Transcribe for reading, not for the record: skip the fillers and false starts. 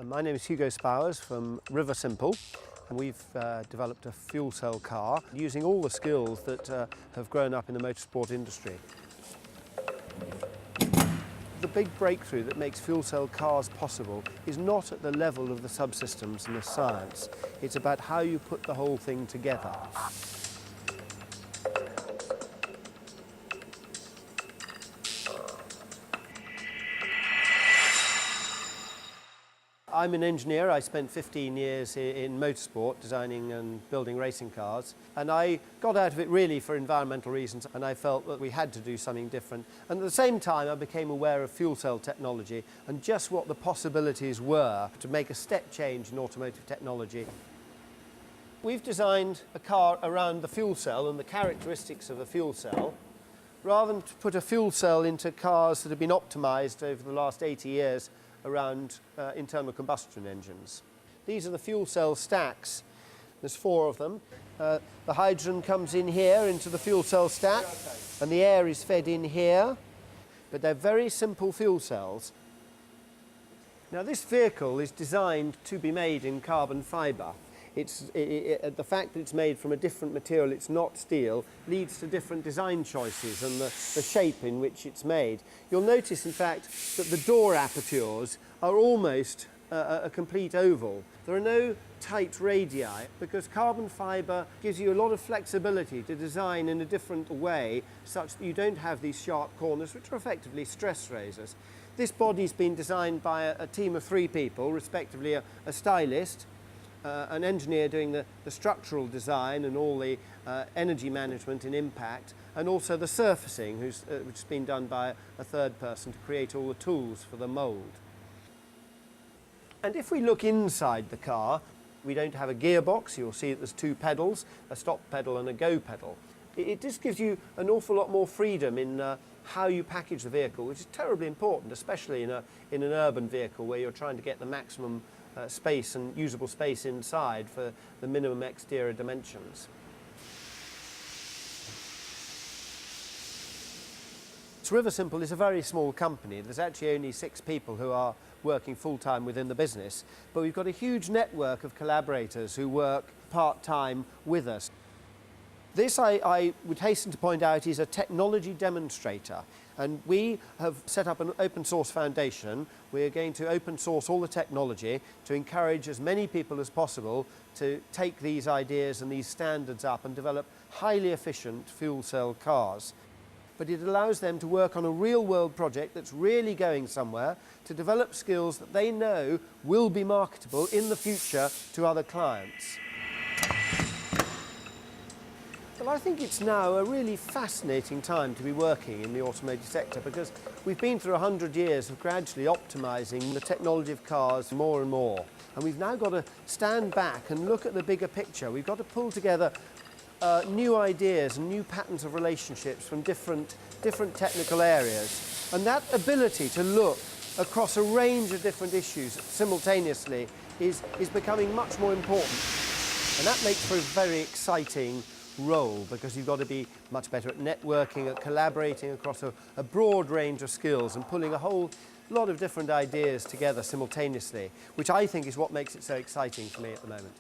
My name is Hugo Spowers from River Simple, and we've developed a fuel cell car using all the skills that have grown up in the motorsport industry. The big breakthrough that makes fuel cell cars possible is not at the level of the subsystems and the science. It's about how you put the whole thing together. I'm an engineer. I spent 15 years in motorsport, designing and building racing cars. And I got out of it really for environmental reasons, and I felt that we had to do something different. And at the same time, I became aware of fuel cell technology and just what the possibilities were to make a step change in automotive technology. We've designed a car around the fuel cell and the characteristics of a fuel cell, rather than to put a fuel cell into cars that have been optimized over the last 80 years around internal combustion engines. These are the fuel cell stacks. There's 4 of them. The hydrogen comes in here into the fuel cell stack, and the air is fed in here. But they're very simple fuel cells. Now, this vehicle is designed to be made in carbon fibre. The fact that it's made from a different material, it's not steel, leads to different design choices and the shape in which it's made. You'll notice, in fact, that the door apertures are almost a complete oval. There are no tight radii because carbon fibre gives you a lot of flexibility to design in a different way such that you don't have these sharp corners, which are effectively stress raisers. This body's been designed by a team of 3 people, respectively a stylist, an engineer doing the structural design and all the energy management and impact, and also the surfacing, which has been done by a 3rd person to create all the tools for the mould. And if we look inside the car, we don't have a gearbox. You'll see that there's 2 pedals, a stop pedal and a go pedal. It just gives you an awful lot more freedom in how you package the vehicle, which is terribly important, especially in an urban vehicle where you're trying to get the maximum space and usable space inside for the minimum exterior dimensions. River Simple is a very small company. There's actually only 6 people who are working full-time within the business, but we've got a huge network of collaborators who work part-time with us. This, I would hasten to point out, is a technology demonstrator, and we have set up an open source foundation. We're going to open source all the technology to encourage as many people as possible to take these ideas and these standards up and develop highly efficient fuel cell cars. But it allows them to work on a real-world project that's really going somewhere, to develop skills that they know will be marketable in the future to other clients. Well, I think it's now a really fascinating time to be working in the automotive sector because we've been through 100 years of gradually optimizing the technology of cars more and more. And we've now got to stand back and look at the bigger picture. We've got to pull together new ideas and new patterns of relationships from different technical areas. And that ability to look across a range of different issues simultaneously is becoming much more important. And that makes for a very exciting role because you've got to be much better at networking, at collaborating across a broad range of skills and pulling a whole lot of different ideas together simultaneously, which I think is what makes it so exciting for me at the moment.